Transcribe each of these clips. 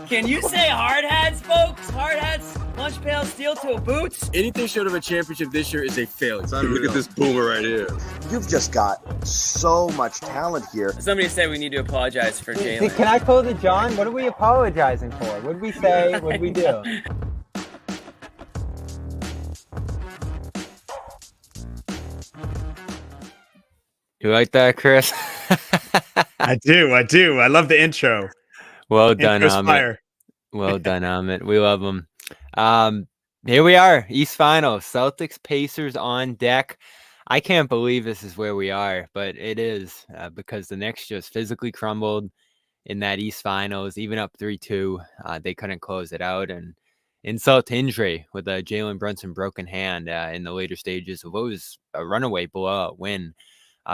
Can you say hard hats, folks? Hard hats, lunch pail, steel toe boots. Anything short of a championship this year is a failure. Look at this boomer right here. You've just got so much talent here. Somebody said we need to apologize for Jalen. Can I close it, John? What are we apologizing for? What did we say? What did we do? You like that, Chris? I do. I love the intro. Well done, Intro's Amit. fire. Well done, Amit. We love them. Here we are, East Finals, Celtics Pacers on deck. I can't believe this is where we are, but it is because the Knicks just physically crumbled in that East Finals, even up 3-2. They couldn't close it out, and insult to injury with a Jalen Brunson broken hand in the later stages of what was a runaway blowout win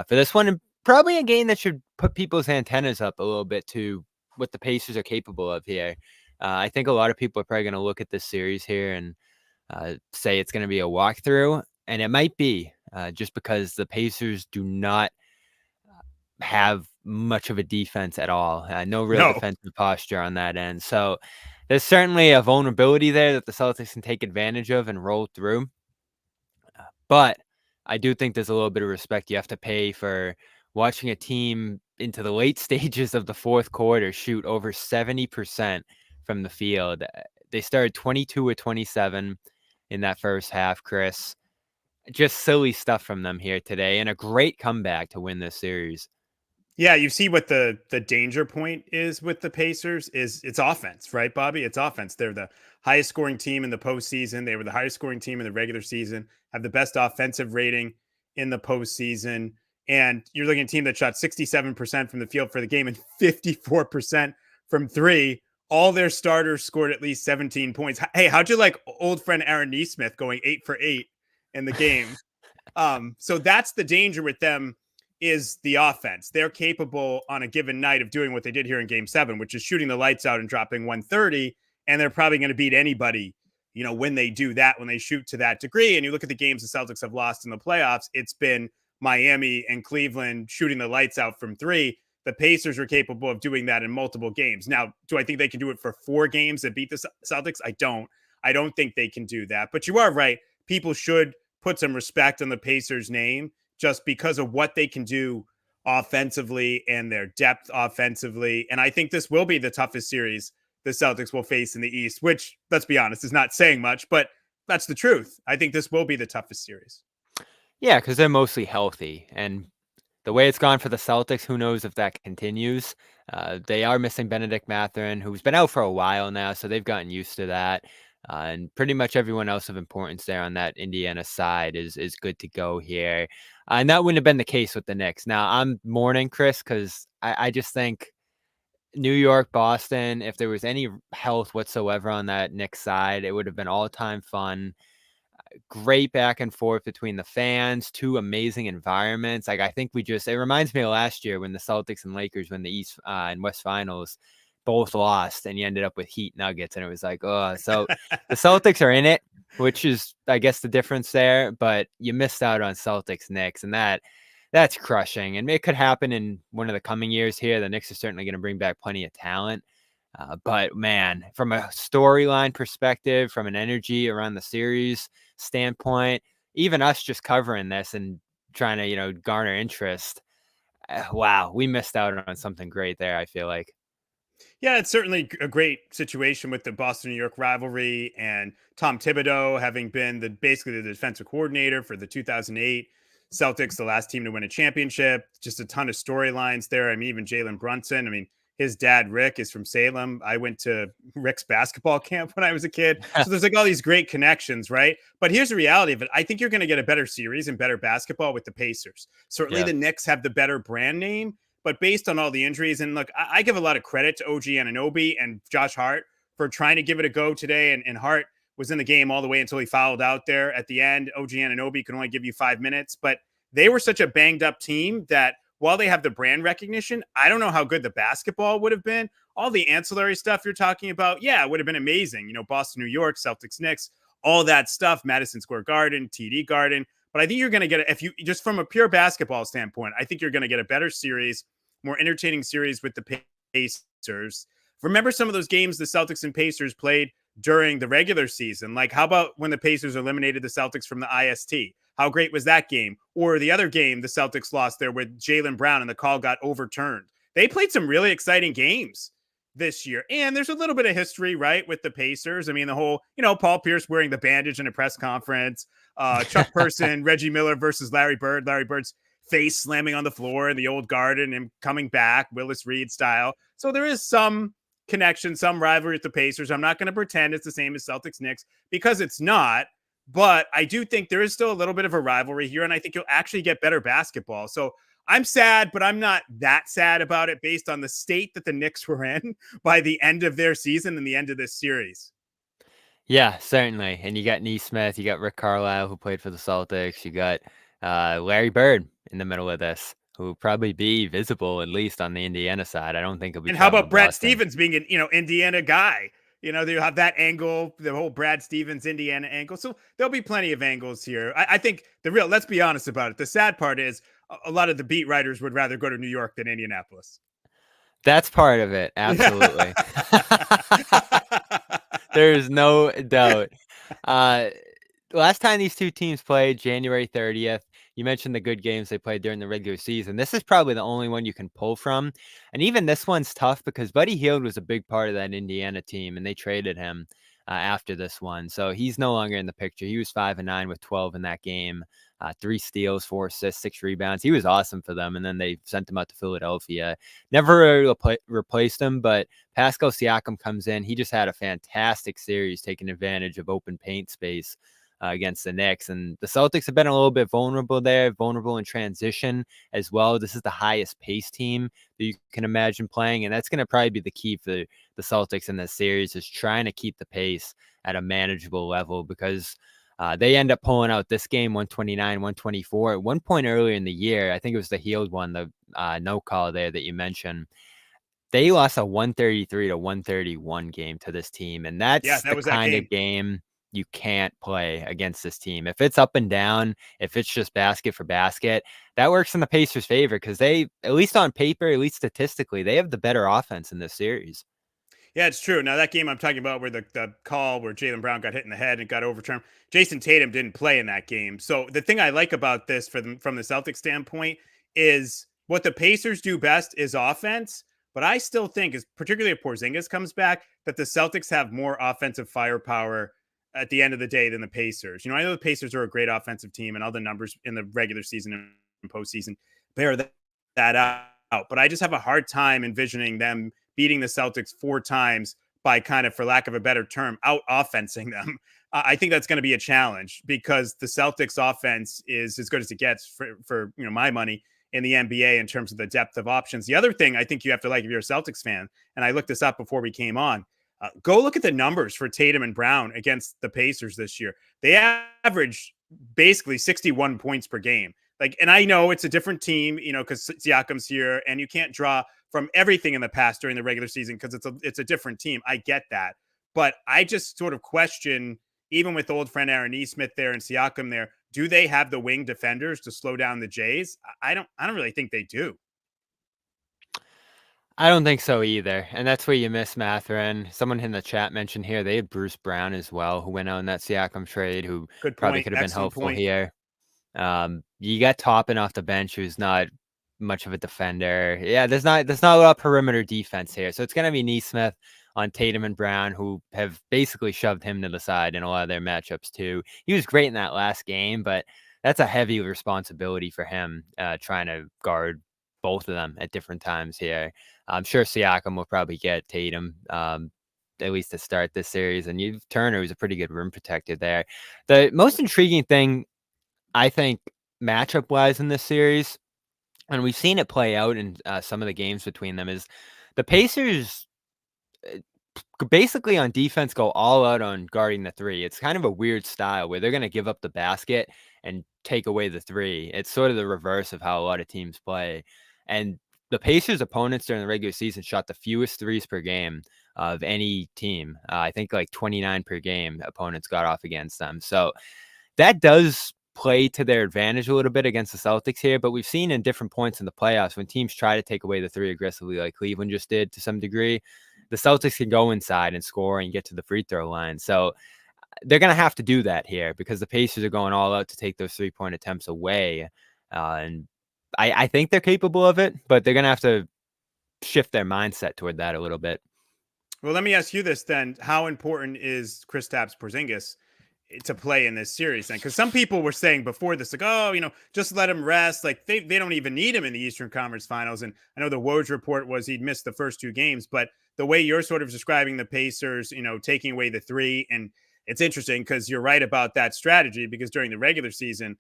for this one, and probably a game that should put people's antennas up a little bit to what the Pacers are capable of here. I think a lot of people are probably going to look at this series here and say it's going to be a walkthrough, and it might be just because the Pacers do not have much of a defense at all. No real defensive posture on that end. So there's certainly a vulnerability there that the Celtics can take advantage of and roll through. But I do think there's a little bit of respect you have to pay for watching a team into the late stages of the fourth quarter shoot over 70% from the field. They started 22 of 27 in that first half, Chris. Just silly stuff from them here today, and a great comeback to win this series. Yeah, you see what the danger point is with the Pacers is it's offense, right, Bobby? It's offense. They're the highest scoring team in the postseason. They were the highest scoring team in the regular season, have the best offensive rating in the postseason. And you're looking at a team that shot 67% from the field for the game and 54% from three. All their starters scored at least 17 points. Hey, how'd you like old friend Aaron Nesmith going 8 for 8 in the game? So that's the danger with them, is the offense. They're capable on a given night of doing what they did here in Game 7, which is shooting the lights out and dropping 130. And they're probably going to beat anybody, when they do that, when they shoot to that degree. And you look at the games the Celtics have lost in the playoffs, it's been Miami and Cleveland shooting the lights out from three. The Pacers are capable of doing that in multiple games. Now, do I think they can do it for 4 games that beat the Celtics? I don't think they can do that. But you are right. People should put some respect on the Pacers' name just because of what they can do offensively and their depth offensively. And I think this will be the toughest series the Celtics will face in the East, which, let's be honest, is not saying much, but that's the truth. I think this will be the toughest series. Yeah, because they're mostly healthy. And the way it's gone for the Celtics, who knows if that continues. They are missing Benedict Mathurin, who's been out for a while now, so they've gotten used to that. And pretty much everyone else of importance there on that Indiana side is good to go here. And that wouldn't have been the case with the Knicks. Now, I'm mourning, Chris, because I just think New York, Boston, if there was any health whatsoever on that Knicks side, it would have been all-time fun. Great back and forth between the fans, 2 amazing environments. Like, I think it reminds me of last year when the Celtics and Lakers win the East and West Finals both lost, and you ended up with Heat Nuggets, and it was like, oh, so the Celtics are in it, which is, I guess, the difference there, but you missed out on Celtics Knicks, and that's crushing. And it could happen in one of the coming years here. The Knicks are certainly going to bring back plenty of talent. But man, from a storyline perspective, from an energy around the series standpoint, even us just covering this and trying to, garner interest. Wow, we missed out on something great there, I feel like. Yeah, it's certainly a great situation with the Boston-New York rivalry and Tom Thibodeau having been basically the defensive coordinator for the 2008 Celtics, the last team to win a championship. Just a ton of storylines there. I mean, even Jalen Brunson. I mean, his dad, Rick, is from Salem. I went to Rick's basketball camp when I was a kid. So there's like all these great connections, right? But here's the reality of it. I think you're going to get a better series and better basketball with the Pacers. Certainly the Knicks have the better brand name, but based on all the injuries, and look, I give a lot of credit to OG Anunoby and Josh Hart for trying to give it a go today. And Hart was in the game all the way until he fouled out there at the end. OG Anunoby could only give you 5 minutes, but they were such a banged up team that while they have the brand recognition, I don't know how good the basketball would have been. All the ancillary stuff you're talking about, it would have been amazing. Boston, New York, Celtics, Knicks, all that stuff, Madison Square Garden, TD Garden. But I think you're going to get, if you just from a pure basketball standpoint, I think you're going to get a better series, more entertaining series with the Pacers. remember some of those games the Celtics and Pacers played during the regular season. Like, how about when the Pacers eliminated the Celtics from the IST? How great was that game? Or the other game the Celtics lost there with Jaylen Brown and the call got overturned. They played some really exciting games this year. And there's a little bit of history, right, with the Pacers. I mean, the whole, Paul Pierce wearing the bandage in a press conference, Chuck Person, Reggie Miller versus Larry Bird, Larry Bird's face slamming on the floor in the old garden and coming back, Willis Reed style. So there is some connection, some rivalry with the Pacers. I'm not going to pretend it's the same as Celtics Knicks because it's not. But I do think there is still a little bit of a rivalry here, and I think you'll actually get better basketball. So I'm sad, but I'm not that sad about it based on the state that the Knicks were in by the end of their season and the end of this series. Yeah, certainly. And you got Neesmith, you got Rick Carlisle, who played for the Celtics. You got Larry Bird in the middle of this, who will probably be visible, at least on the Indiana side. I don't think he'll be. And how about Brad Boston. Stevens being an, Indiana guy? They have that angle, the whole Brad Stevens, Indiana angle. So there'll be plenty of angles here. I think let's be honest about it. The sad part is a lot of the beat writers would rather go to New York than Indianapolis. That's part of it. Absolutely. There's no doubt. Last time these two teams played, January 30th, you mentioned the good games they played during the regular season. This is probably the only one you can pull from. And even this one's tough because Buddy Hield was a big part of that Indiana team, and they traded him after this one. So he's no longer in the picture. He was 5-9 with 12 in that game. 3 steals, 4 assists, 6 rebounds. He was awesome for them. And then they sent him out to Philadelphia. Never really replaced him, but Pascal Siakam comes in. He just had a fantastic series taking advantage of open paint space against the Knicks. And the Celtics have been a little bit vulnerable in transition as well. This is the highest pace team that you can imagine playing. And that's going to probably be the key for the Celtics in this series, is trying to keep the pace at a manageable level, because they end up pulling out this game 129-124. At one point earlier in the year, I think it was the Hield one, the no call there that you mentioned, they lost a 133-131 game to this team. And that's the kind of game you can't play against this team. If it's up and down, if it's just basket for basket, that works in the Pacers' favor, because they, at least on paper, at least statistically, they have the better offense in this series. Yeah, it's true. Now, that game I'm talking about where the call where Jaylen Brown got hit in the head and got overturned, Jason Tatum didn't play in that game. So the thing I like about this from the Celtics standpoint is what the Pacers do best is offense. But I still think, particularly if Porzingis comes back, that the Celtics have more offensive firepower at the end of the day than the Pacers. I know the Pacers are a great offensive team, and all the numbers in the regular season and postseason bear that out. But I just have a hard time envisioning them beating the Celtics 4 times by kind of, for lack of a better term, out-offensing them. I think that's going to be a challenge, because the Celtics offense is as good as it gets for my money in the NBA in terms of the depth of options. The other thing I think you have to like if you're a Celtics fan, and I looked this up before we came on, go look at the numbers for Tatum and Brown against the Pacers this year. They averaged basically 61 points per game. And I know it's a different team, because Siakam's here, and you can't draw from everything in the past during the regular season because it's a different team. I get that. But I just sort of question, even with old friend Aaron Neesmith there and Siakam there, do they have the wing defenders to slow down the Jays? I don't really think they do. I don't think so either. And that's where you miss Mathurin. Someone in the chat mentioned here they had Bruce Brown as well, who went out in that Siakam trade, who probably could have been helpful here. You got Toppin off the bench, who's not much of a defender. Yeah, there's not a lot of perimeter defense here. So it's going to be Neesmith on Tatum and Brown, who have basically shoved him to the side in a lot of their matchups too. He was great in that last game, but that's a heavy responsibility for him, trying to guard both of them at different times here. I'm sure Siakam will probably get Tatum, at least to start this series. And you've Turner, who's a pretty good rim protector there. The most intriguing thing, I think, matchup-wise in this series, and we've seen it play out in some of the games between them, is the Pacers basically on defense go all out on guarding the 3. It's kind of a weird style where they're going to give up the basket and take away the 3. It's sort of the reverse of how a lot of teams play. And the Pacers' opponents during the regular season shot the fewest 3s per game of any team. I think 29 per game opponents got off against them. So that does play to their advantage a little bit against the Celtics here, but we've seen in different points in the playoffs when teams try to take away the 3 aggressively, like Cleveland just did to some degree, the Celtics can go inside and score and get to the free throw line. So they're going to have to do that here because the Pacers are going all out to take those 3-point attempts away. And I think they're capable of it, but they're going to have to shift their mindset toward that a little bit. Well, let me ask you this then. How important is Kristaps Porzingis to play in this series then? Because some people were saying before this, like, oh, just let him rest. Like they don't even need him in the Eastern Conference Finals. And I know the Woj report was he'd missed the first 2 games, but the way you're sort of describing the Pacers, taking away the 3, and it's interesting because you're right about that strategy, because during the regular season,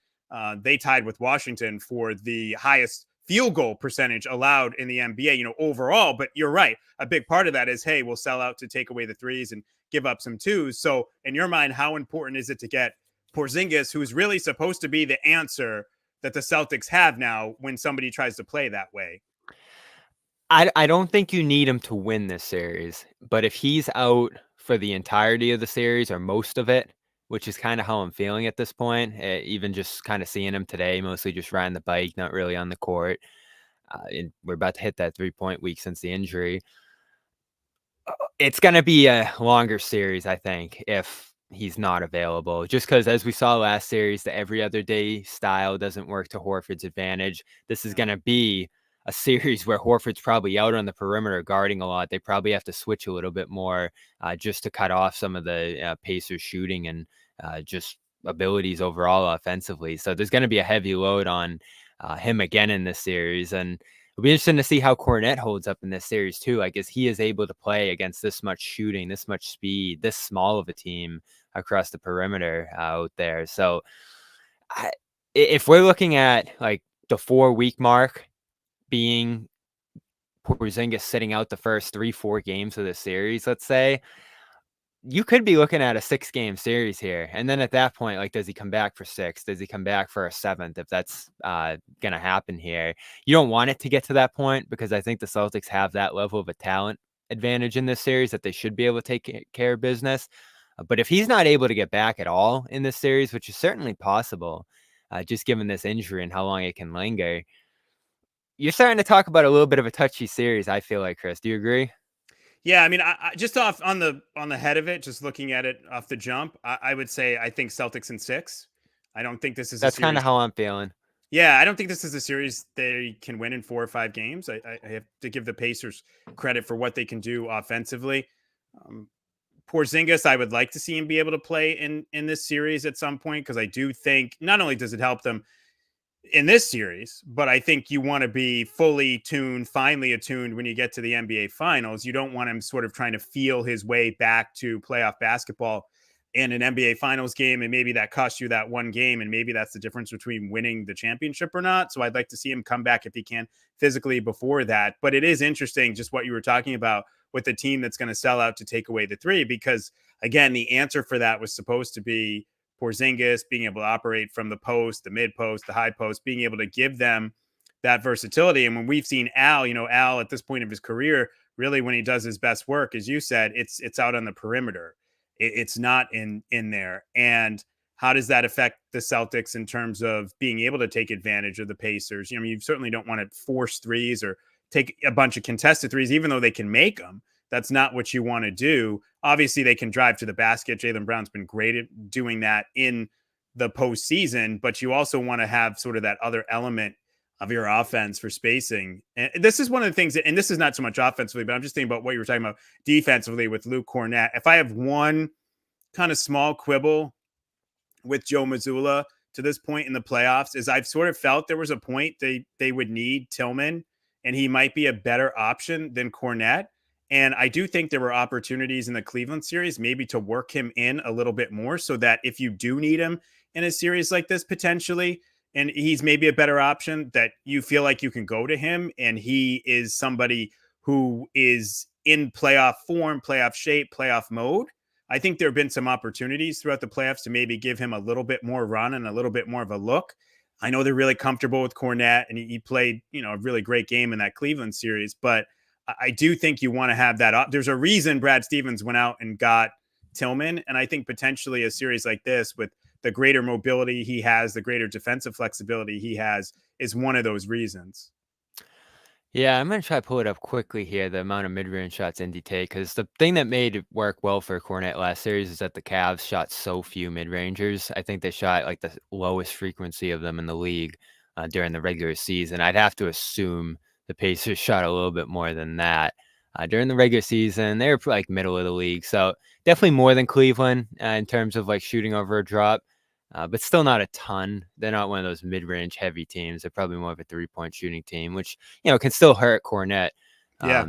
they tied with Washington for the highest field goal percentage allowed in the NBA, overall. But you're right. A big part of that is, hey, we'll sell out to take away the 3s and give up some 2s. So in your mind, how important is it to get Porzingis, who's really supposed to be the answer that the Celtics have now when somebody tries to play that way? I don't think you need him to win this series, but if he's out for the entirety of the series or most of it, which is kind of how I'm feeling at this point, even just kind of seeing him today, mostly just riding the bike, not really on the court. And we're about to hit that 3-point week since the injury. It's going to be a longer series, I think, if he's not available, just because, as we saw last series, the every other day style doesn't work to Horford's advantage. This is going to be a series where Horford's probably out on the perimeter guarding a lot. They probably have to switch a little bit more just to cut off some of the Pacers shooting and just abilities overall offensively. So there's going to be a heavy load on him again in this series. And it'll be interesting to see how Kornet holds up in this series too. Like, is he able to play against this much shooting, this much speed, this small of a team across the perimeter out there? So if we're looking at like the 4-week mark being Porzingis sitting out the first 3-4 games of the series, let's say, you could be looking at a 6-game series here. And then at that point, like, does he come back for 6? Does he come back for a 7th? If that's going to happen here, you don't want it to get to that point, because I think the Celtics have that level of a talent advantage in this series that they should be able to take care of business. But if he's not able to get back at all in this series, which is certainly possible, just given this injury and how long it can linger, you're starting to talk about a little bit of a touchy series, I feel like, Chris. Do you agree? Yeah, I mean, I just off on the head of it, just looking at it off the jump, I would say I think Celtics in 6. I don't think this is. That's kind of how I'm feeling. Yeah, I don't think this is a series they can win in 4 or 5 games. I have to give the Pacers credit for what they can do offensively. Porzingis, I would like to see him be able to play in this series at some point, because I do think not only does it help them in this series, but I think you want to be fully tuned, finely attuned when you get to the NBA Finals. You don't want him sort of trying to feel his way back to playoff basketball in an NBA Finals game, and maybe that costs you that one game, and maybe that's the difference between winning the championship or not. So I'd like to see him come back if he can physically before that. But it is interesting just what you were talking about with the team that's going to sell out to take away the 3, because again, the answer for that was supposed to be Porzingis being able to operate from the post, the mid post, the high post, being able to give them that versatility. And when we've seen Al, Al at this point of his career, really when he does his best work, as you said, it's out on the perimeter. It's not in there. And how does that affect the Celtics in terms of being able to take advantage of the Pacers? You certainly don't want to force 3s or take a bunch of contested 3s, even though they can make them. That's not what you want to do. Obviously, they can drive to the basket. Jaylen Brown's been great at doing that in the postseason, but you also want to have sort of that other element of your offense for spacing. And this is one of the things and this is not so much offensively, but I'm just thinking about what you were talking about defensively with Luke Kornet. If I have one kind of small quibble with Joe Mazzulla to this point in the playoffs, is I've sort of felt there was a point they would need Tillman, and he might be a better option than Kornet. And I do think there were opportunities in the Cleveland series maybe to work him in a little bit more, so that if you do need him in a series like this potentially, and he's maybe a better option, that you feel like you can go to him, and he is somebody who is in playoff form, playoff shape, playoff mode. I think there have been some opportunities throughout the playoffs to maybe give him a little bit more run and a little bit more of a look. I know they're really comfortable with Kornet, and he played, a really great game in that Cleveland series, but I do think you want to have that. There's a reason Brad Stevens went out and got Tillman. And I think potentially a series like this, with the greater mobility he has, the greater defensive flexibility he has, is one of those reasons. Yeah, I'm gonna try to pull it up quickly here, the amount of mid-range shots Indy take, because the thing that made it work well for Cornette last series is that the Cavs shot so few mid-rangers. I think they shot like the lowest frequency of them in the league during the regular season. I'd have to assume the Pacers shot a little bit more than that. During the regular season, they were like middle of the league. So definitely more than Cleveland in terms of like shooting over a drop. But still not a ton. They're not one of those mid-range heavy teams. They're probably more of a three-point shooting team, which can still hurt Cornette. Yeah.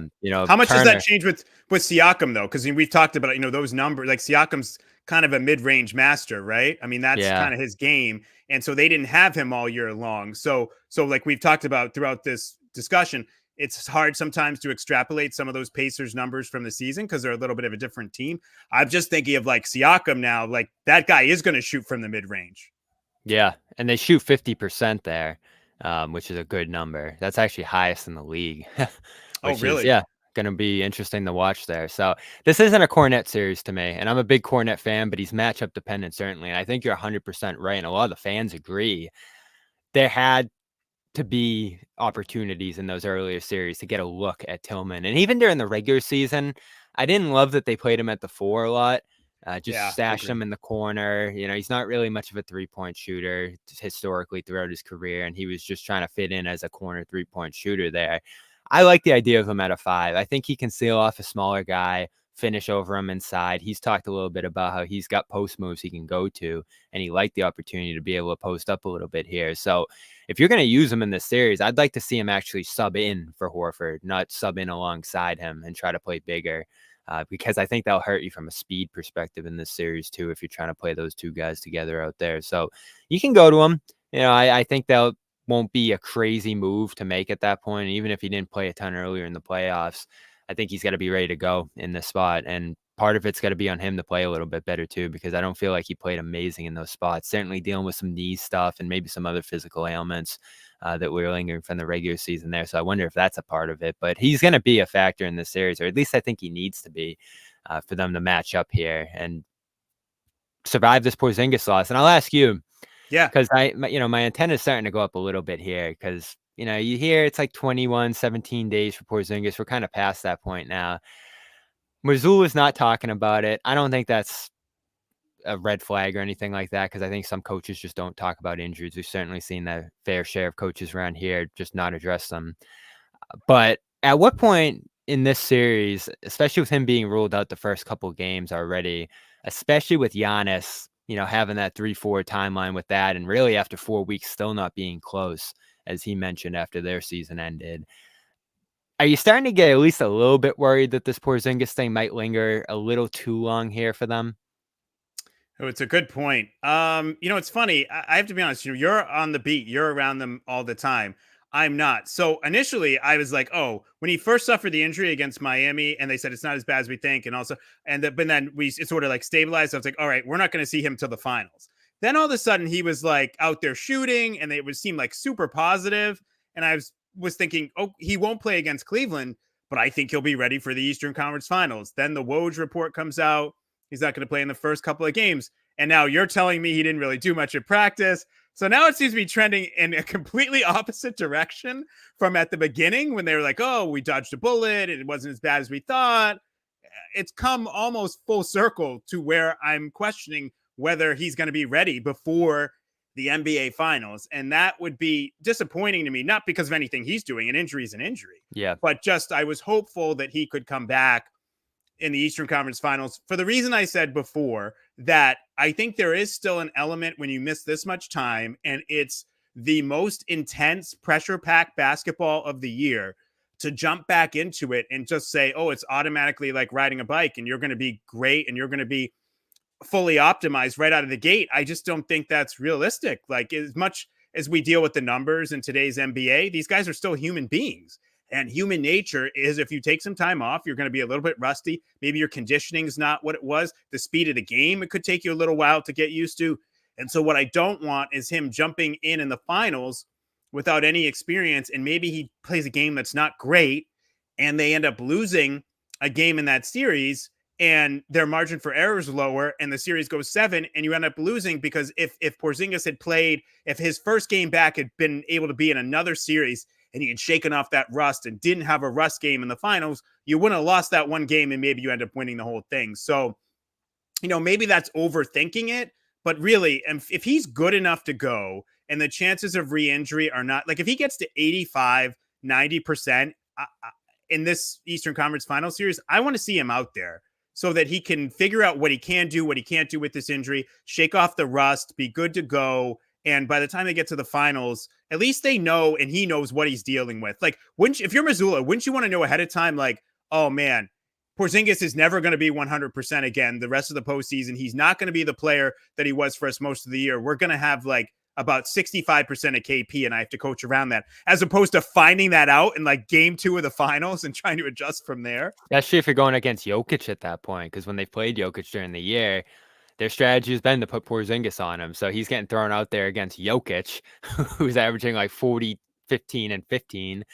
How much does Turner, that change with Siakam though? Because we've talked about those numbers. Like Siakam's kind of a mid-range master, right? I mean, that's kind of his game, and so they didn't have him all year long. So like we've talked about throughout this discussion, it's hard sometimes to extrapolate some of those Pacers numbers from the season because they're a little bit of a different team. I'm just thinking of like Siakam now. Like that guy is going to shoot from the mid-range. Yeah, and they shoot 50% there, which is a good number. That's actually highest in the league. Oh, really? Is going to be interesting to watch there. So this isn't a Cornette series to me, and I'm a big Cornette fan, but he's matchup dependent certainly. And I think you're 100% right, and a lot of the fans agree. There had to be opportunities in those earlier series to get a look at Tillman, and even during the regular season, I didn't love that they played him at the 4 a lot. Stashed him in the corner. He's not really much of a three-point shooter historically throughout his career, and he was just trying to fit in as a corner three-point shooter there. I like the idea of him at a 5. I think he can seal off a smaller guy, finish over him inside. He's talked a little bit about how he's got post moves he can go to, and he liked the opportunity to be able to post up a little bit here. So if you're going to use him in this series, I'd like to see him actually sub in for Horford, not sub in alongside him and try to play bigger. Because I think that'll hurt you from a speed perspective in this series too, if you're trying to play those two guys together out there. So you can go to him. I think that won't be a crazy move to make at that point. Even if he didn't play a ton earlier in the playoffs, I think he's got to be ready to go in this spot. And part of it's got to be on him to play a little bit better too, because I don't feel like he played amazing in those spots. Certainly dealing with some knee stuff and maybe some other physical ailments that were lingering from the regular season there. So I wonder if that's a part of it. But he's going to be a factor in this series, or at least I think he needs to be for them to match up here and survive this Porzingis loss. And I'll ask you, because my antenna is starting to go up a little bit here because you hear it's like 17 days for Porzingis. We're kind of past that point now. Mazzulla is not talking about it. I don't think that's a red flag or anything like that, because I think some coaches just don't talk about injuries. We've certainly seen that fair share of coaches around here just not address them. But at what point in this series, especially with him being ruled out the first couple of games already, especially with Giannis, having that 3-4 timeline with that, and really after 4 weeks still not being close, as he mentioned after their season ended, are you starting to get at least a little bit worried that this Porzingis thing might linger a little too long here for them? Oh, it's a good point. It's funny. I have to be honest. You're on the beat. You're around them all the time. I'm not. So initially, I was like, "Oh, when he first suffered the injury against Miami, and they said it's not as bad as we think," and also, but then it sort of like stabilized. I was like, "All right, we're not going to see him till the finals." Then all of a sudden, he was like out there shooting, and it would seem like super positive. And I was thinking, "Oh, he won't play against Cleveland, but I think he'll be ready for the Eastern Conference Finals." Then the Woj report comes out. He's not going to play in the first couple of games. And now you're telling me he didn't really do much at practice. So now it seems to be trending in a completely opposite direction from at the beginning when they were like, "Oh, we dodged a bullet. It wasn't as bad as we thought." It's come almost full circle to where I'm questioning whether he's going to be ready before the NBA Finals. And that would be disappointing to me, not because of anything he's doing. An injury is an injury. Yeah. But just I was hopeful that he could come back in the Eastern Conference Finals for the reason I said before, that I think there is still an element when you miss this much time, and it's the most intense pressure-packed basketball of the year, to jump back into it and just say, "Oh, it's automatically like riding a bike and you're going to be great and you're going to be fully optimized right out of the gate." I just don't think that's realistic. Like, as much as we deal with the numbers in today's NBA, these guys are still human beings. And human nature is, if you take some time off, you're going to be a little bit rusty. Maybe your conditioning is not what it was. The speed of the game, it could take you a little while to get used to. And so what I don't want is him jumping in the finals without any experience. And maybe he plays a game that's not great and they end up losing a game in that series, and their margin for error is lower and the series goes 7, and you end up losing because if Porzingis had played, if his first game back had been able to be in another series and he had shaken off that rust and didn't have a rust game in the finals, you wouldn't have lost that one game and maybe you end up winning the whole thing. So, maybe that's overthinking it, but really, if he's good enough to go and the chances of re-injury are not, like if he gets to 85, 90% in this Eastern Conference Final Series, I want to see him out there so that he can figure out what he can do, what he can't do with this injury, shake off the rust, be good to go. And by the time they get to the finals, at least they know and he knows what he's dealing with. Like, if you're Missoula, wouldn't you want to know ahead of time, like, oh man, Porzingis is never going to be 100% again the rest of the postseason. He's not going to be the player that he was for us most of the year. We're going to have like about 65% of KP, and I have to coach around that, as opposed to finding that out in like game 2 of the finals and trying to adjust from there. Especially if you're going against Jokic at that point, because when they played Jokic during the year, their strategy has been to put Porzingis on him. So he's getting thrown out there against Jokic, who's averaging like 40, 15, and 15.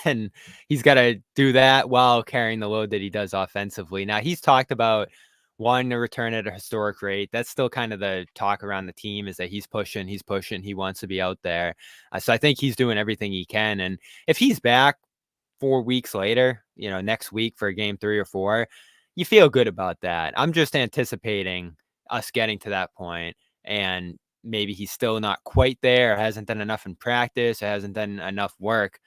And he's got to do that while carrying the load that he does offensively. Now, he's talked about wanting to return at a historic rate. That's still kind of the talk around the team, is that he's pushing, he wants to be out there. So I think he's doing everything he can. And if he's back 4 weeks later, next week for game 3 or 4, you feel good about that. I'm just anticipating us getting to that point, and maybe he's still not quite there, or hasn't done enough in practice, or hasn't done enough work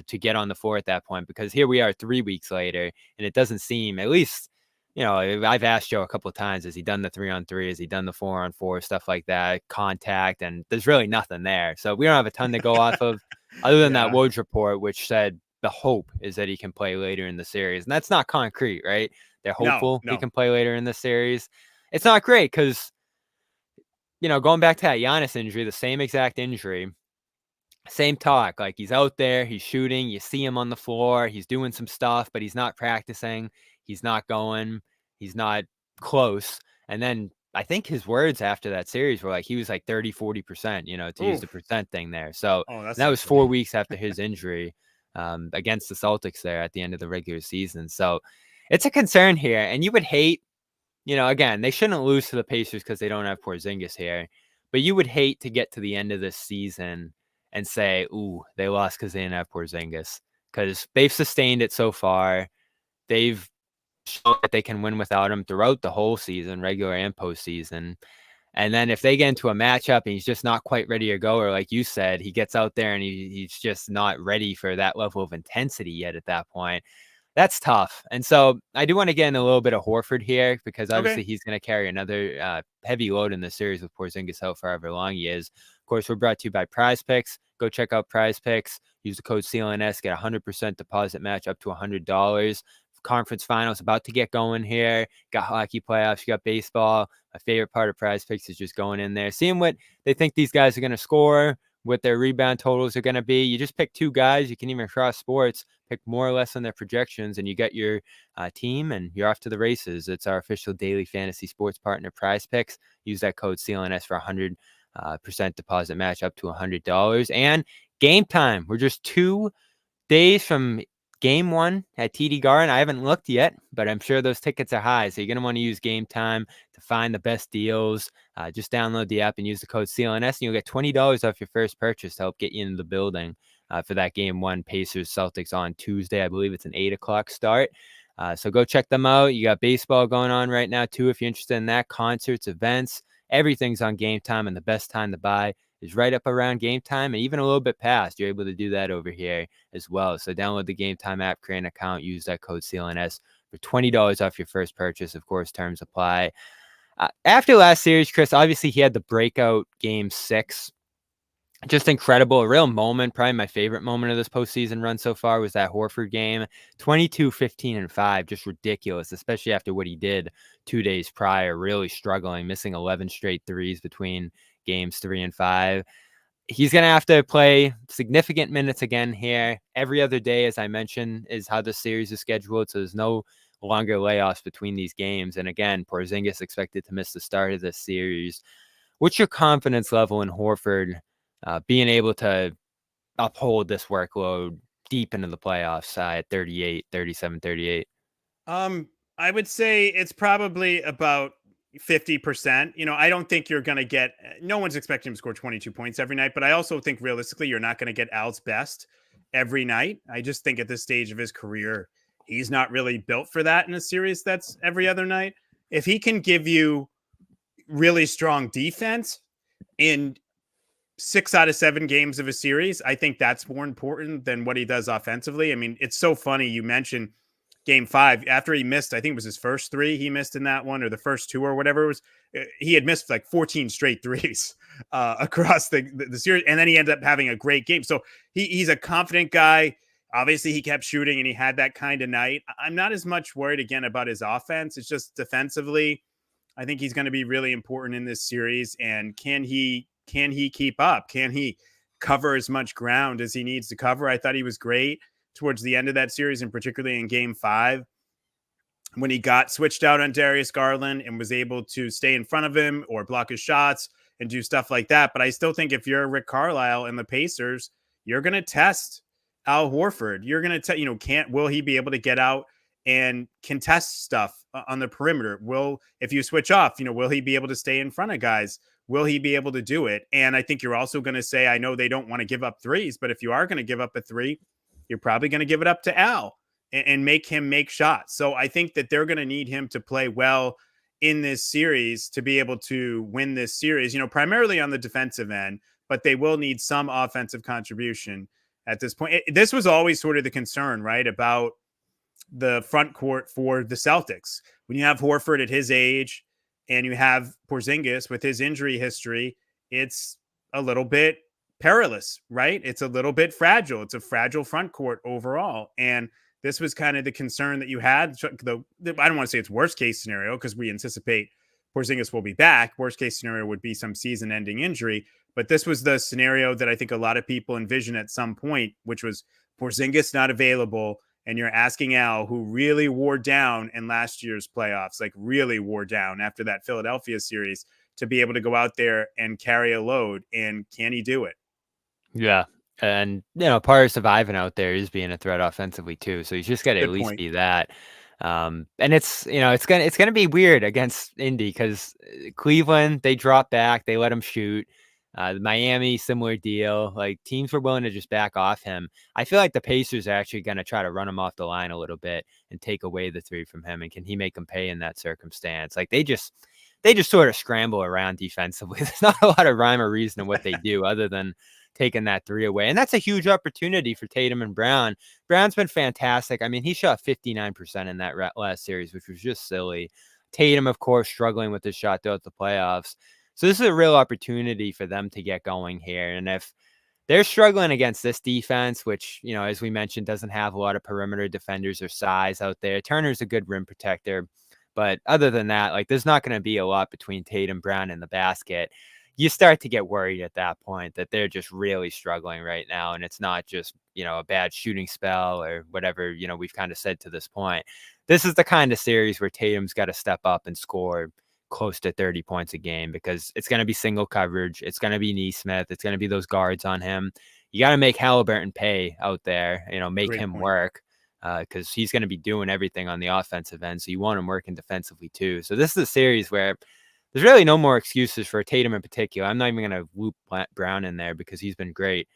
to get on the floor at that point, because here we are 3 weeks later, and it doesn't seem, at least, I've asked Joe a couple of times, has he done the 3-on-3? Has he done the 4-on-4? Stuff like that, contact, and there's really nothing there. So we don't have a ton to go off of other than that Woj report, which said the hope is that he can play later in the series. And that's not concrete, right? They're hopeful he can play later in the series. It's not great because, going back to that Giannis injury, the same exact injury, same talk. Like, he's out there, he's shooting, you see him on the floor, he's doing some stuff, but he's not practicing, he's not going, he's not close. And then I think his words after that series were like, he was like 30, 40%, to use the percent thing there. So that was 4 weeks after his injury against the Celtics there at the end of the regular season. So it's a concern here. And you would hate, again, they shouldn't lose to the Pacers because they don't have Porzingis here. But you would hate to get to the end of this season and say, ooh, they lost because they didn't have Porzingis. Because they've sustained it so far. They've shown that they can win without him throughout the whole season, regular and postseason. And then if they get into a matchup and he's just not quite ready to go, or like you said, he gets out there and he's just not ready for that level of intensity yet at that point, that's tough. And so I do want to get in a little bit of Horford here, because obviously he's going to carry another heavy load in the series with Porzingis out for however long he is. Of course, we're brought to you by Prize Picks. Go check out Prize Picks. Use the code CLNS. Get a 100% deposit match up to $100. Conference finals about to get going here. Got hockey playoffs. You got baseball. My favorite part of Prize Picks is just going in there, seeing what they think these guys are going to score, what their rebound totals are going to be. You just pick 2 guys. You can even cross sports, pick more or less on their projections, and you get your team, and you're off to the races. It's our official daily fantasy sports partner, Prize Picks. Use that code CLNS for 100% deposit match up to $100. And Game Time. We're just 2 days from Game 1 at TD Garden. I haven't looked yet, but I'm sure those tickets are high. So you're going to want to use Game Time to find the best deals. Just download the app and use the code CLNS, and you'll get $20 off your first purchase to help get you into the building for that Game 1 Pacers Celtics on Tuesday. I believe it's an 8 o'clock start. So go check them out. You got baseball going on right now too, if you're interested in that. Concerts, events, everything's on Game Time, and the best time to buy is right up around Game Time, and even a little bit past. You're able to do that over here as well. So download the Game Time app, create an account, use that code CLNS for $20 off your first purchase. Of course, terms apply. After last series, Chris, obviously he had the breakout Game 6. Just incredible, a real moment. Probably my favorite moment of this postseason run so far was that Horford game. 22, 15, and 5, just ridiculous, especially after what he did 2 days prior, really struggling, missing 11 straight threes between games 3 and 5. He's going to have to play significant minutes again here. Every other day, as I mentioned, is how the series is scheduled, so there's no longer layoffs between these games. And again, Porzingis expected to miss the start of this series. What's your confidence level in Horford being able to uphold this workload deep into the playoffs at 37, 38? I would say it's probably about 50%. I don't think you're going to get, no one's expecting him to score 22 points every night, but I also think realistically, you're not going to get Al's best every night. I just think at this stage of his career, he's not really built for that in a series that's every other night. If he can give you really strong defense in 6 out of 7 games of a series, I think that's more important than what he does offensively. I mean, it's so funny. You mentioned game 5 after he missed, I think it was his first 3 he missed in that one, or the first 2 or whatever it was. He had missed like 14 straight threes across the series. And then he ended up having a great game. So he's a confident guy. Obviously he kept shooting and he had that kind of night. I'm not as much worried again about his offense. It's just defensively, I think he's going to be really important in this series. And can he keep up? Can he cover as much ground as he needs to cover? I thought he was great towards the end of that series, and particularly in game 5, when he got switched out on Darius Garland and was able to stay in front of him or block his shots and do stuff like that. But I still think if you're Rick Carlisle and the Pacers, you're going to test Al Horford. You're going to will he be able to get out and contest stuff on the perimeter? If you switch off, will he be able to stay in front of guys? Will he be able to do it? And I think you're also going to say, I know they don't want to give up threes, but if you are going to give up a 3, you're probably going to give it up to Al and make him make shots. So I think that they're going to need him to play well in this series to be able to win this series, primarily on the defensive end, but they will need some offensive contribution at this point. This was always sort of the concern, right, about the front court for the Celtics. When you have Horford at his age and you have Porzingis with his injury history, it's a little bit perilous, right? It's a little bit fragile. It's a fragile front court overall. And this was kind of the concern that you had. I don't want to say it's worst case scenario because we anticipate Porzingis will be back. Worst case scenario would be some season ending injury. But this was the scenario that I think a lot of people envision at some point, which was Porzingis not available. And you're asking Al, who really wore down in last year's playoffs, like really wore down after that Philadelphia series, to be able to go out there and carry a load. And can he do it? Yeah. And, part of surviving out there is being a threat offensively too. So he's just got to at least be that. And it's gonna be weird against Indy because Cleveland, they drop back, they let him shoot. Miami, similar deal. Like teams were willing to just back off him. I feel like the Pacers are actually going to try to run him off the line a little bit and take away the 3 from him. And can he make them pay in that circumstance? Like they just sort of scramble around defensively. There's not a lot of rhyme or reason in what they do other than taking that 3 away. And that's a huge opportunity for Tatum and Brown. Brown's been fantastic. I mean, he shot 59% in that last series, which was just silly. Tatum, of course, struggling with his shot throughout the playoffs. So this is a real opportunity for them to get going here. And if they're struggling against this defense, which, as we mentioned, doesn't have a lot of perimeter defenders or size out there. Turner's a good rim protector. But other than that, like there's not going to be a lot between Tatum, Brown, and the basket. You start to get worried at that point that they're just really struggling right now. And it's not just, a bad shooting spell or whatever, we've kind of said to this point. This is the kind of series where Tatum's got to step up and score close to 30 points a game because it's going to be single coverage. It's going to be Neesmith. It's going to be those guards on him. You got to make Halliburton pay out there, make Great him point. work because he's going to be doing everything on the offensive end. So you want him working defensively too. So this is a series where there's really no more excuses for Tatum in particular. I'm not even going to loop Brown in there because he's been great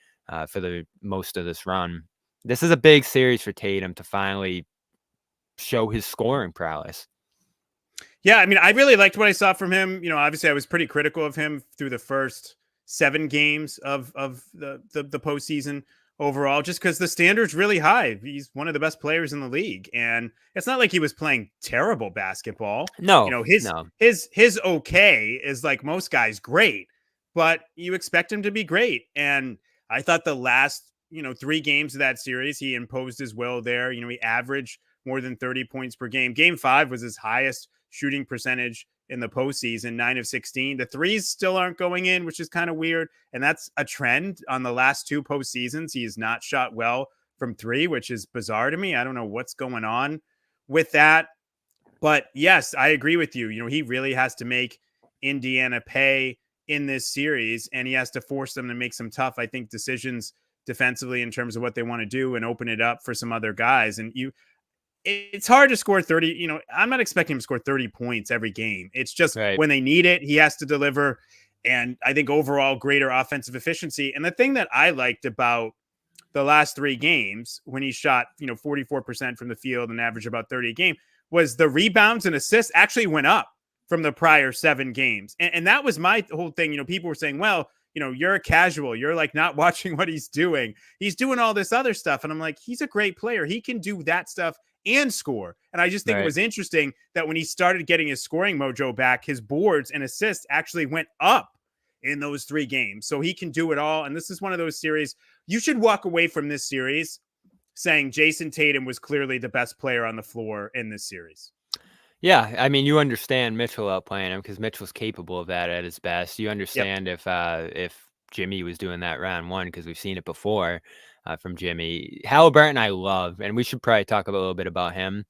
for the most of this run. This is a big series for Tatum to finally show his scoring prowess. Yeah, I mean, I really liked what I saw from him. Obviously I was pretty critical of him through the first 7 games of the postseason overall, just because the standard's really high. He's one of the best players in the league. And it's not like he was playing terrible basketball. No, his okay is like most guys great, but you expect him to be great. And I thought the last, 3 games of that series, he imposed his will there. He averaged more than 30 points per game. Game 5 was his highest shooting percentage in the postseason, 9 of 16. The threes still aren't going in, which is kind of weird. And that's a trend on the last 2 postseasons. He has not shot well from 3, which is bizarre to me. I don't know what's going on with that. But yes, I agree with you. He really has to make Indiana pay in this series, and he has to force them to make some tough, I think, decisions defensively in terms of what they want to do and open it up for some other guys. And it's hard to score 30. I'm not expecting him to score 30 points every game. It's just right. When they need it, he has to deliver. And I think overall greater offensive efficiency. And the thing that I liked about the last 3 games when he shot, 44% from the field and averaged about 30 a game, was the rebounds and assists actually went up from the prior 7 games. And that was my whole thing. People were saying, well, you're a casual. You're like not watching what he's doing. He's doing all this other stuff. And I'm like, he's a great player. He can do that stuff and score. And I just think it was interesting that when he started getting his scoring mojo back, his boards and assists actually went up in those 3 games. So he can do it all. And this is one of those series. You should walk away from this series saying Jason Tatum was clearly the best player on the floor in this series. Yeah, I mean, you understand Mitchell outplaying him because Mitchell's capable of that at his best. You understand if Jimmy was doing that round 1 because we've seen it before from Jimmy. Halliburton I love, and we should probably talk a little bit about him.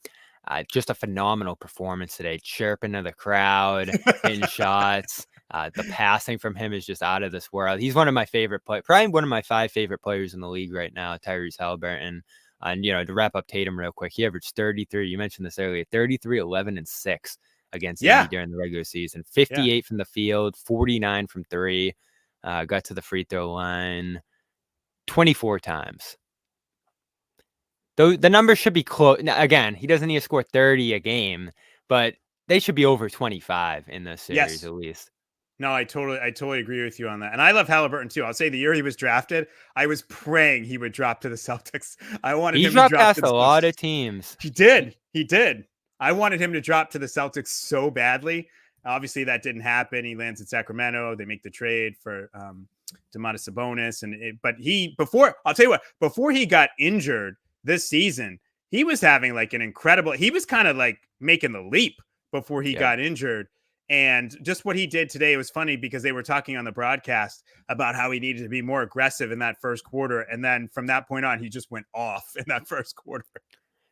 Just a phenomenal performance today, chirping to the crowd, hitting shots. The passing from him is just out of this world. He's one of my favorite players, probably one of my 5 favorite players in the league right now, Tyrese Halliburton. And, to wrap up Tatum real quick, he averaged 33. You mentioned this earlier, 33, 11, and 6 against Indy during the regular season. 58 from the field, 49 from 3. Got to the free throw line 24 times. Though the numbers should be close. Again, he doesn't need to score 30 a game, but they should be over 25 in this series at least. No, I totally agree with you on that. And I love Halliburton too. I'll say the year he was drafted, I was praying he would drop to the Celtics. I wanted him to drop past to the a lot of teams. He did. I wanted him to drop to the Celtics so badly. Obviously, that didn't happen. He lands in Sacramento. They make the trade for Domantas Sabonis, before he got injured this season, he was having like an incredible. He was kind of like making the leap before he got injured. And just what he did today, it was funny because they were talking on the broadcast about how he needed to be more aggressive in that first quarter. And then from that point on, he just went off in that first quarter.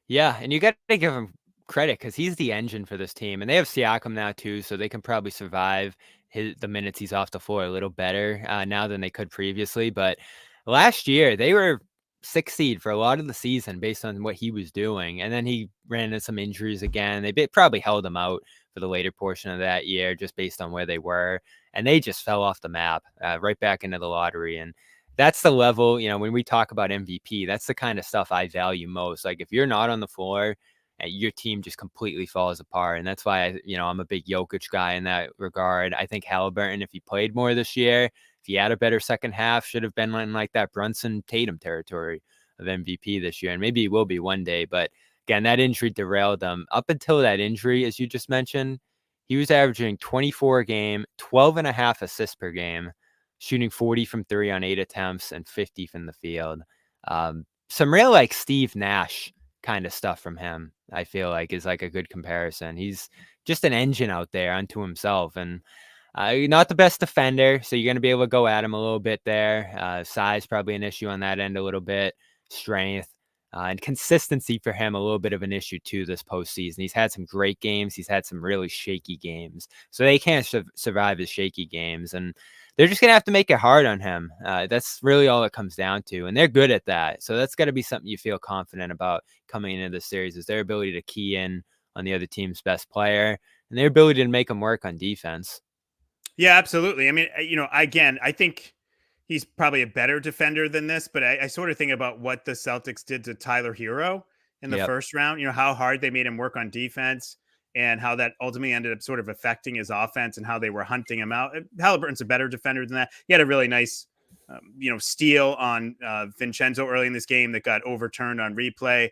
Yeah. And you got to give him credit because he's the engine for this team. And they have Siakam now too, so they can probably survive the minutes he's off the floor a little better now than they could previously. But last year, they were 6th seed for a lot of the season based on what he was doing. And then he ran into some injuries again. They probably held him out for the later portion of that year, just based on where they were. And they just fell off the map right back into the lottery. And that's the level, when we talk about MVP, that's the kind of stuff I value most. Like if you're not on the floor, your team just completely falls apart. And that's why I'm a big Jokic guy in that regard. I think Halliburton, if he played more this year, if he had a better second half, should have been in like that Brunson Tatum territory of MVP this year. And maybe he will be one day, but again, that injury derailed them. Up until that injury, as you just mentioned, he was averaging 24 a game, 12.5 assists per game, shooting 40 from 3 on 8 attempts and 50 from the field. Some real like Steve Nash kind of stuff from him, I feel like, is like a good comparison. He's just an engine out there unto himself, and not the best defender, so you're going to be able to go at him a little bit there. Size probably an issue on that end a little bit. Strength. And consistency for him, a little bit of an issue too this postseason. He's had some great games. He's had some really shaky games. So they can't survive his shaky games. And they're just going to have to make it hard on him. That's really all it comes down to. And they're good at that. So that's got to be something you feel confident about coming into this series, is their ability to key in on the other team's best player and their ability to make them work on defense. Yeah, absolutely. I mean, again, I think he's probably a better defender than this, but I sort of think about what the Celtics did to Tyler Hero in the first round, how hard they made him work on defense and how that ultimately ended up sort of affecting his offense and how they were hunting him out. Halliburton's a better defender than that. He had a really nice, steal on Vincenzo early in this game that got overturned on replay.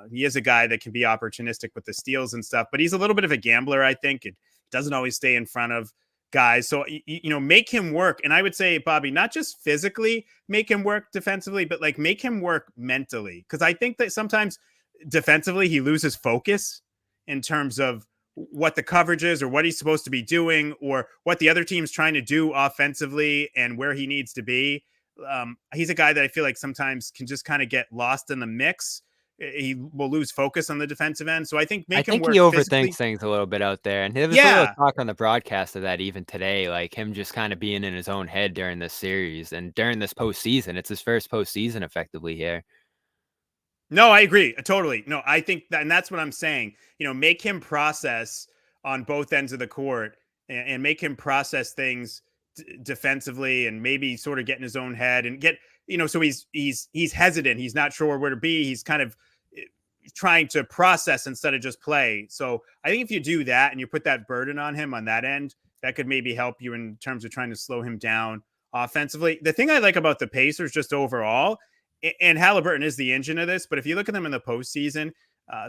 He is a guy that can be opportunistic with the steals and stuff, but he's a little bit of a gambler, I think. It doesn't always stay in front of guys. So, make him work. And I would say, Bobby, not just physically make him work defensively, but like make him work mentally. Because I think that sometimes defensively he loses focus in terms of what the coverage is or what he's supposed to be doing or what the other team's trying to do offensively and where he needs to be. He's a guy that I feel like sometimes can just kind of get lost in the mix. He will lose focus on the defensive end. So I think he overthinks things a little bit out there. And there was a little talk on the broadcast of that even today, like him just kind of being in his own head during this series and during this postseason. It's his first postseason effectively here. No, I agree. Totally. No, I think that, and that's what I'm saying, make him process on both ends of the court and make him process things defensively and maybe sort of get in his own head and get, so he's hesitant. He's not sure where to be. He's kind of trying to process instead of just play. So I think if you do that and you put that burden on him on that end, that could maybe help you in terms of trying to slow him down offensively. The thing I like about the Pacers just overall, and Halliburton is the engine of this, but if you look at them in the postseason,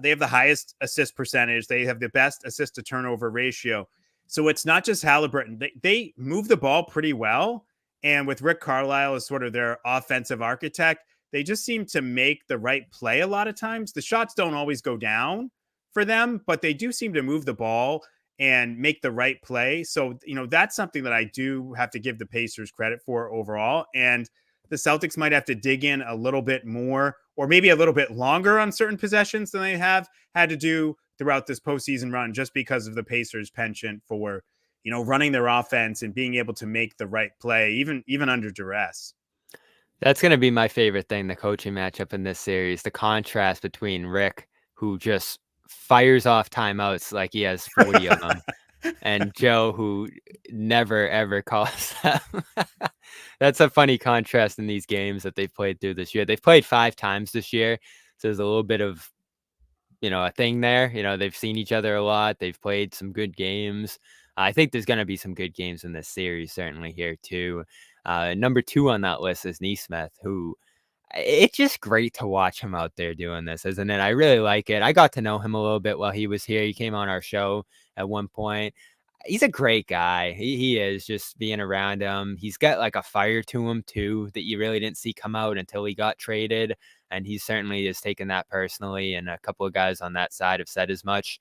they have the highest assist percentage. They have the best assist to turnover ratio. So it's not just Halliburton. They move the ball pretty well. And with Rick Carlisle as sort of their offensive architect, they just seem to make the right play a lot of times. The shots don't always go down for them, but they do seem to move the ball and make the right play. So, that's something that I do have to give the Pacers credit for overall. And the Celtics might have to dig in a little bit more or maybe a little bit longer on certain possessions than they have had to do throughout this postseason run, just because of the Pacers' penchant for, running their offense and being able to make the right play, even under duress. That's going to be my favorite thing, the coaching matchup in this series, the contrast between Rick, who just fires off timeouts like he has 40 of them, and Joe, who never, ever calls them. That's a funny contrast in these games that they've played through this year. They've played 5 times this year, so there's a little bit of, a thing there. They've seen each other a lot. They've played some good games. I think there's going to be some good games in this series, certainly here too. Number 2 on that list is Neesmith, who it's just great to watch him out there doing this, isn't it? I really like it. I got to know him a little bit while he was here. He came on our show at one point. He's a great guy. He is, just being around him. He's got like a fire to him too that you really didn't see come out until he got traded. And he certainly has taken that personally. And a couple of guys on that side have said as much.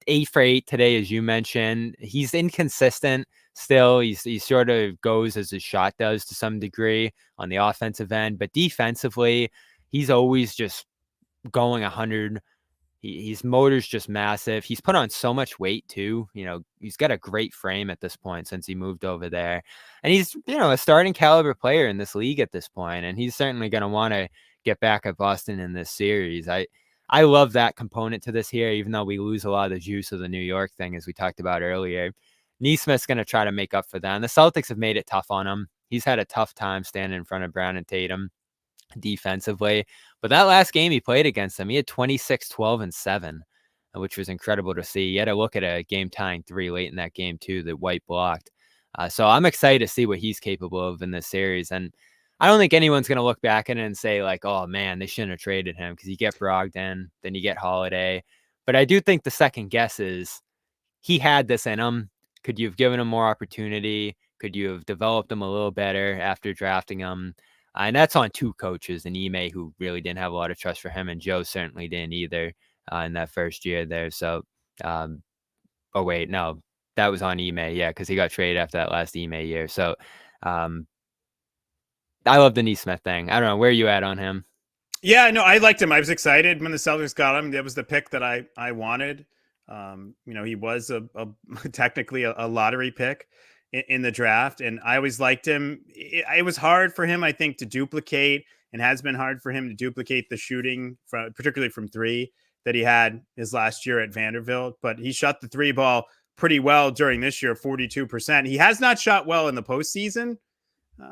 8 for 8 today, as you mentioned. He's inconsistent still. He sort of goes as his shot does to some degree on the offensive end, but defensively, he's always just going 100. His motor's just massive. He's put on so much weight too. He's got a great frame at this point since he moved over there, and he's a starting caliber player in this league at this point, and he's certainly going to want to get back at Boston in this series. I love that component to this here, even though we lose a lot of the juice of the New York thing, as we talked about earlier. Neesmith's going to try to make up for that. And the Celtics have made it tough on him. He's had a tough time standing in front of Brown and Tatum defensively. But that last game he played against them, he had 26, 12, and 7, which was incredible to see. He had to look at a game-tying 3 late in that game, too, that White blocked. So I'm excited to see what he's capable of in this series. And I don't think anyone's going to look back at it and say, like, oh, man, they shouldn't have traded him, because you get Brogdon, then you get Holiday. But I do think the second guess is he had this in him. Could you have given him more opportunity? Could you have developed him a little better after drafting him? And that's on 2 coaches, and Ime, who really didn't have a lot of trust for him, and Joe certainly didn't either in that first year there. So, oh, wait, no, that was on Ime, yeah, because he got traded after that last Ime year. So, I love the Neesmith thing. I don't know. Where are you at on him? Yeah, no, I liked him. I was excited when the Celtics got him. That was the pick that I wanted. He was technically a lottery pick in the draft, and I always liked him. It was hard for him, I think, to duplicate, and has been hard for him to duplicate the shooting, particularly from 3, that he had his last year at Vanderbilt. But he shot the 3 ball pretty well during this year, 42%. He has not shot well in the postseason.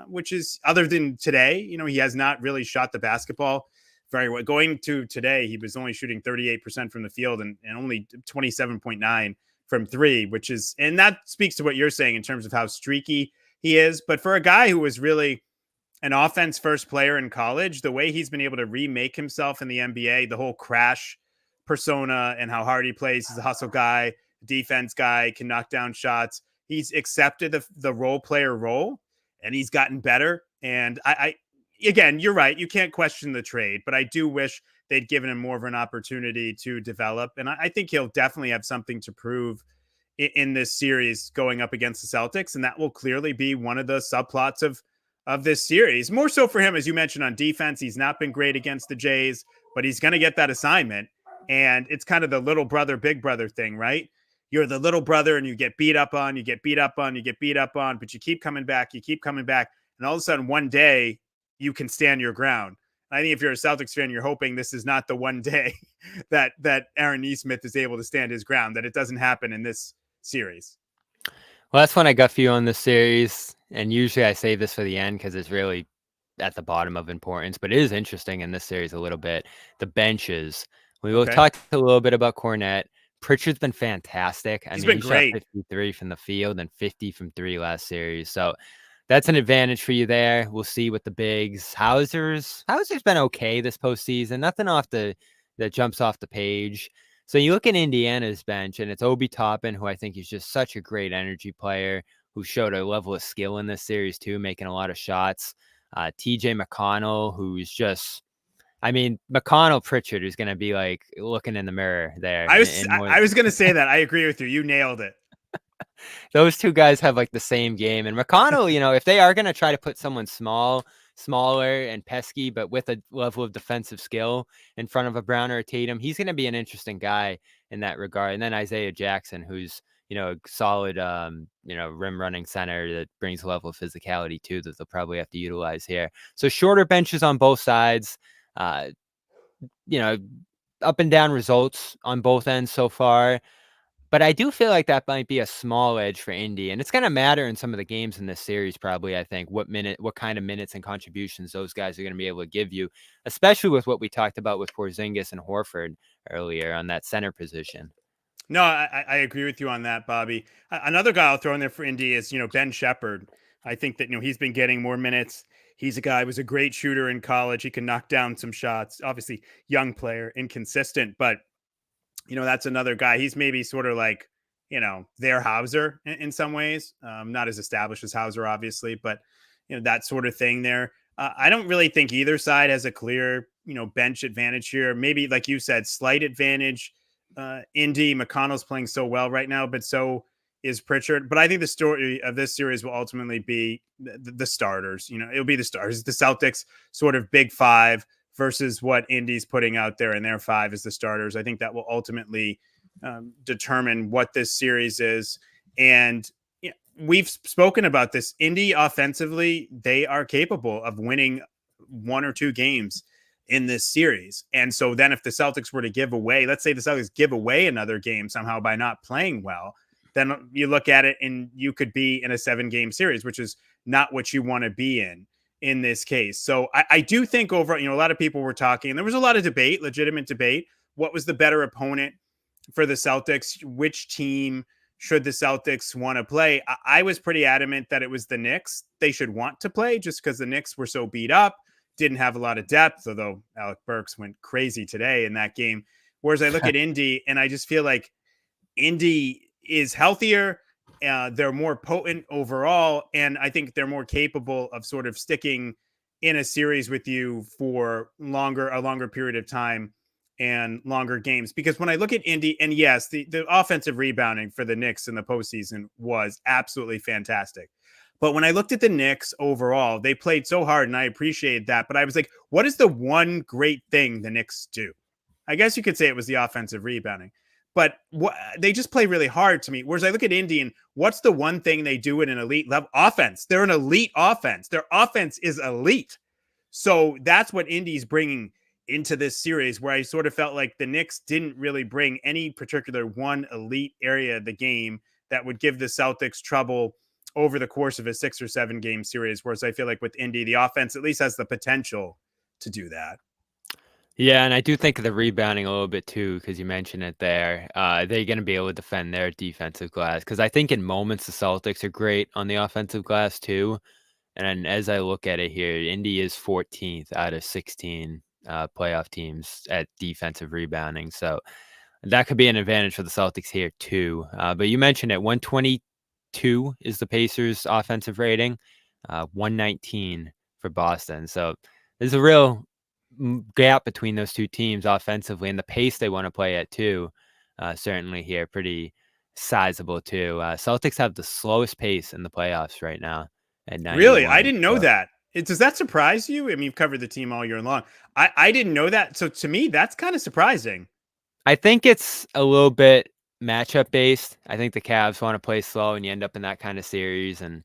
Which is, other than today, he has not really shot the basketball very well. Going to today, he was only shooting 38% from the field and only 27.9 from 3, and that speaks to what you're saying in terms of how streaky he is. But for a guy who was really an offense first player in college, the way he's been able to remake himself in the NBA, the whole crash persona and how hard he plays, he's a hustle guy, defense guy, can knock down shots. He's accepted the role player role, and he's gotten better. And I again, you're right. You can't question the trade, but I do wish they'd given him more of an opportunity to develop. And I think he'll definitely have something to prove in this series going up against the Celtics. And that will clearly be one of the subplots of this series. More so for him, as you mentioned, on defense. He's not been great against the Jays, but he's going to get that assignment. And it's kind of the little brother, big brother thing, right? You're the little brother and you get beat up on, but you keep coming back. And all of a sudden, one day, you can stand your ground. I think if you're a Celtics fan, you're hoping this is not the one day that Aaron Neesmith is able to stand his ground, that it doesn't happen in this series. Well, that's when I got for you on this series. And usually I save this for the end because it's really at the bottom of importance, but it is interesting in this series a little bit. The benches. We will Okay. talk a little bit about Cornette. Pritchard's been fantastic. He's been he great. shot 53 from the field and 50 from 3 last series. So that's an advantage for you there. We'll see with the bigs. Hauser's been okay this postseason. Nothing that jumps off the page. So you look at Indiana's bench, and it's Obi Toppin, who I think is just such a great energy player, who showed a level of skill in this series too, making a lot of shots. TJ McConnell, who's just, McConnell Pritchard is going to be like looking in the mirror there. I was going to say that. I agree with you. You nailed it. Those two guys have like the same game. And McConnell, if they are going to try to put someone smaller and pesky, but with a level of defensive skill in front of a Brown or a Tatum, he's going to be an interesting guy in that regard. And then Isaiah Jackson, who's, a solid, rim running center that brings a level of physicality too that they'll probably have to utilize here. So shorter benches on both sides, up and down results on both ends so far. But I do feel like that might be a small edge for Indy, and it's going to matter in some of the games in this series, probably, I think, what kind of minutes and contributions those guys are going to be able to give you, especially with what we talked about with Porzingis and Horford earlier on that center position. No, I agree with you on that, Bobby. Another guy I'll throw in there for Indy is, Ben Shepherd. I think that, he's been getting more minutes. He's a guy who was a great shooter in college. He can knock down some shots. Obviously, young player, inconsistent, but that's another guy. He's maybe sort of like, their Hauser in some ways. Not as established as Hauser, obviously, but, that sort of thing there. I don't really think either side has a clear, bench advantage here. Maybe, like you said, slight advantage. Indy, McConnell's playing so well right now, but so is Pritchard. But I think the story of this series will ultimately be the starters. It'll be the starters. The Celtics sort of big five versus what Indy's putting out there in their five as the starters. I think that will ultimately determine what this series is. And we've spoken about this. Indy offensively, they are capable of winning 1 or 2 games in this series. And so then if the Celtics were to give away, let's say the Celtics give away another game somehow by not playing well, then you look at it and you could be in a 7-game series, which is not what you want to be in this case. So I do think over, a lot of people were talking, and there was a lot of debate, legitimate debate. What was the better opponent for the Celtics? Which team should the Celtics want to play? I was pretty adamant that it was the Knicks they should want to play, just because the Knicks were so beat up, didn't have a lot of depth, although Alec Burks went crazy today in that game. Whereas I look at Indy and I just feel like Indy is healthier. They're more potent overall. And I think they're more capable of sort of sticking in a series with you for a longer period of time and longer games. Because when I look at Indy, and yes, the offensive rebounding for the Knicks in the postseason was absolutely fantastic. But when I looked at the Knicks overall, they played so hard, and I appreciated that. But I was like, what is the one great thing the Knicks do? I guess you could say it was the offensive rebounding. But they just play really hard to me. Whereas I look at Indy, and what's the one thing they do at an elite level? Offense. They're an elite offense. Their offense is elite. So that's what Indy's bringing into this series, where I sort of felt like the Knicks didn't really bring any particular one elite area of the game that would give the Celtics trouble over the course of a 6 or 7 game series. Whereas I feel like with Indy, the offense at least has the potential to do that. Yeah, and I do think of the rebounding a little bit too, because you mentioned it there. They're going to be able to defend their defensive glass, because I think in moments the Celtics are great on the offensive glass too. And as I look at it here, Indy is 14th out of 16 playoff teams at defensive rebounding. So that could be an advantage for the Celtics here too. But you mentioned it, 122 is the Pacers' offensive rating, 119 for Boston. So there's a real gap between those two teams offensively, and the pace they want to play at too. Certainly here, pretty sizable too. Celtics have the slowest pace in the playoffs right now at 91. Really? I didn't know that. Does that surprise you? I mean, you've covered the team all year long. I didn't know that. So to me, that's kind of surprising. I think it's a little bit matchup based. I think the Cavs want to play slow, and you end up in that kind of series. And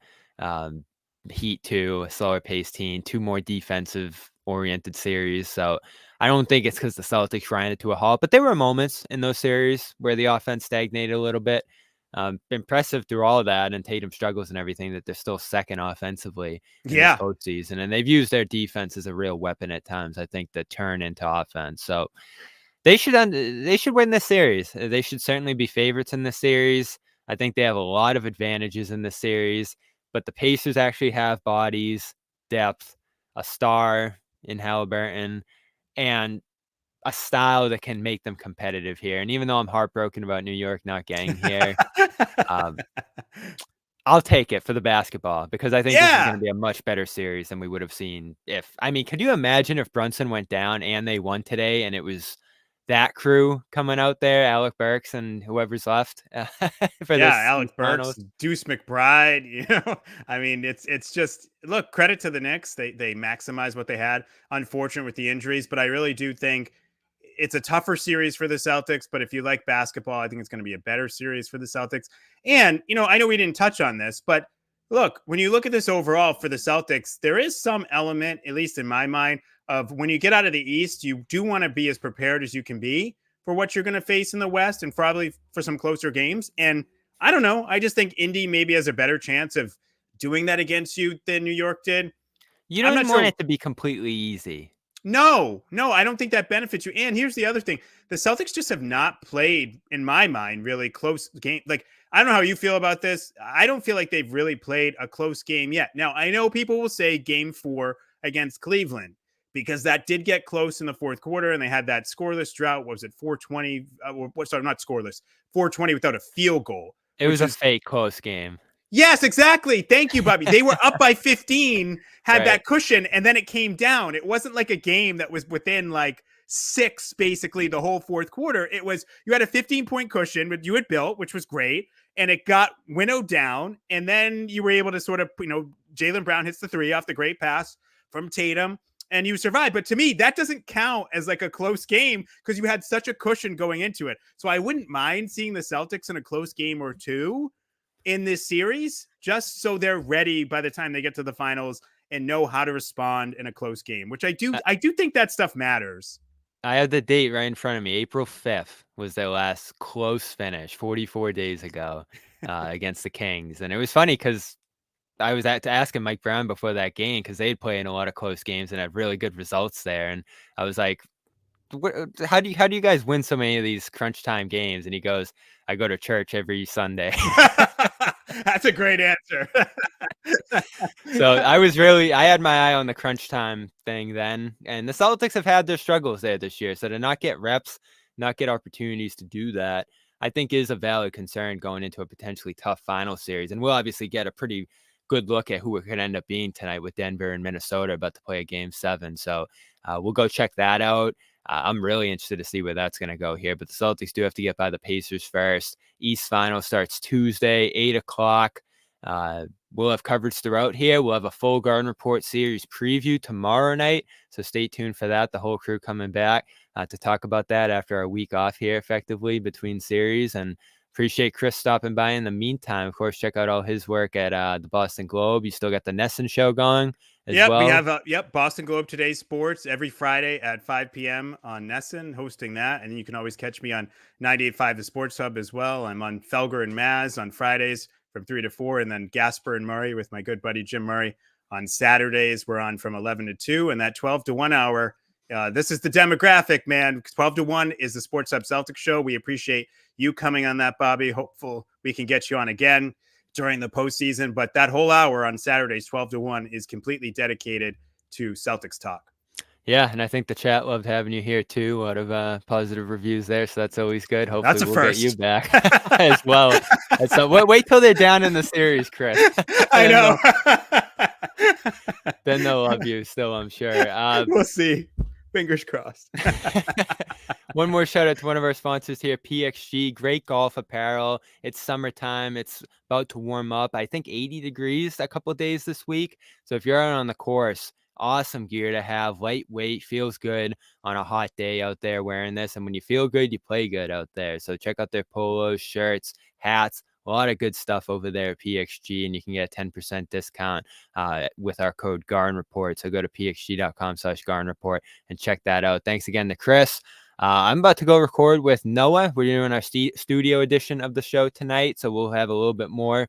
Heat too, a slower paced team, 2 more defensive oriented series. So I don't think it's because the Celtics ran it to a halt, but there were moments in those series where the offense stagnated a little bit. Impressive through all of that, and Tatum struggles and everything, that they're still second offensively in this Yeah. postseason, and they've used their defense as a real weapon at times, I think, to turn into offense. So they should win this series. They should certainly be favorites in this series. I think they have a lot of advantages in this series, but the Pacers actually have bodies, depth, a star in Halliburton, and a style that can make them competitive here. And even though I'm heartbroken about New York not getting here, I'll take it for the basketball, because I think this is going to be a much better series than we would have seen could you imagine if Brunson went down and they won today and it was that crew coming out there, Alec Burks and whoever's left for this Alec Burks, finals? Deuce McBride. I mean, it's just, look, credit to the Knicks. They maximized what they had. Unfortunate with the injuries, but I really do think it's a tougher series for the Celtics. But if you like basketball, I think it's going to be a better series for the Celtics. And, I know we didn't touch on this, but look, when you look at this overall for the Celtics, there is some element, at least in my mind, of when you get out of the East, you do want to be as prepared as you can be for what you're going to face in the West, and probably for some closer games. And I don't know, I just think Indy maybe has a better chance of doing that against you than New York did. You don't want it to be completely easy. No, I don't think that benefits you. And here's the other thing. The Celtics just have not played, in my mind, really close game. Like, I don't know how you feel about this. I don't feel like they've really played a close game yet. Now, I know people will say game 4 against Cleveland, because that did get close in the fourth quarter, and they had that scoreless drought. What was it, 420? Sorry, not scoreless. 420 without a field goal. It was a fake close game. Yes, exactly. Thank you, Bobby. They were up by 15, had right. that cushion, and then it came down. It wasn't like a game that was within like 6, basically, the whole fourth quarter. It was, you had a 15-point cushion that you had built, which was great, and it got winnowed down, and then you were able to sort of, Jaylen Brown hits the 3 off the great pass from Tatum, and you survive. But to me, that doesn't count as like a close game, because you had such a cushion going into it. So I wouldn't mind seeing the Celtics in a close game or two in this series, just so they're ready by the time they get to the finals and know how to respond in a close game, which I do think that stuff matters. I have the date right in front of me. April 5th was their last close finish 44 days ago against the Kings. And it was funny because I was asking Mike Brown before that game, because they'd play in a lot of close games and had really good results there. And I was like, how do you guys win so many of these crunch time games? And he goes, I go to church every Sunday. That's a great answer. So I had my eye on the crunch time thing then. And the Celtics have had their struggles there this year. So to not get reps, not get opportunities to do that, I think is a valid concern going into a potentially tough final series. And we'll obviously get a pretty good look at who it could end up being tonight with Denver and Minnesota about to play a game 7. So we'll go check that out. I'm really interested to see where that's going to go here. But the Celtics do have to get by the Pacers first. East Finals starts Tuesday, 8 o'clock. We'll have coverage throughout here. We'll have a full Garden Report series preview tomorrow night. So stay tuned for that. The whole crew coming back to talk about that after our week off here effectively between series. And appreciate Chris stopping by in the meantime. Of course, check out all his work at the Boston Globe. You still got the Nesson show going as well. We have Boston Globe Today's Sports every Friday at 5 p.m. on Nesson, hosting that. And you can always catch me on 98.5 The Sports Hub as well. I'm on Felger and Maz on Fridays from 3 to 4, and then Gasper and Murray with my good buddy Jim Murray on Saturdays. We're on from 11 to 2, and that 12 to 1 hour. This is the demographic, man. 12 to 1 is the Sports Hub Celtics show. We appreciate you coming on that, Bobby. Hopeful we can get you on again during the postseason. But that whole hour on Saturdays, 12 to 1, is completely dedicated to Celtics talk. Yeah, and I think the chat loved having you here too. A lot of positive reviews there, so that's always good. Hopefully we'll get you back as well. So wait till they're down in the series, Chris. I know. Then they'll love you still, I'm sure. We'll see. Fingers crossed. One more shout out to one of our sponsors here, PXG. Great golf apparel. It's summertime. It's about to warm up. I think 80 degrees a couple of days this week. So if you're out on the course, awesome gear to have. Lightweight, feels good on a hot day out there wearing this. And when you feel good, you play good out there. So check out their polos, shirts, hats. A lot of good stuff over there at PXG, and you can get a 10% discount with our code Garden Report. So go to pxg.com/Garden Report and check that out. Thanks again to Chris. I'm about to go record with Noah. We're doing our studio edition of the show tonight, so we'll have a little bit more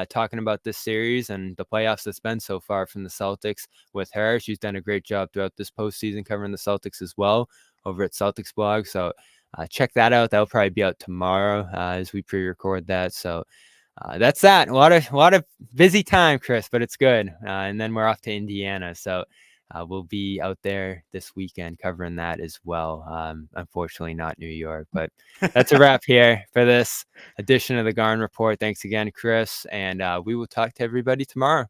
talking about this series and the playoffs that's been so far from the Celtics with her. She's done a great job throughout this postseason covering the Celtics as well over at Celtics blog. So check that out. That'll probably be out tomorrow as we pre-record that. So that's that. A lot of busy time, Chris, but it's good. And then we're off to Indiana. So we'll be out there this weekend covering that as well. Unfortunately, not New York, but that's a wrap here for this edition of the Garn Report. Thanks again, Chris. And we will talk to everybody tomorrow.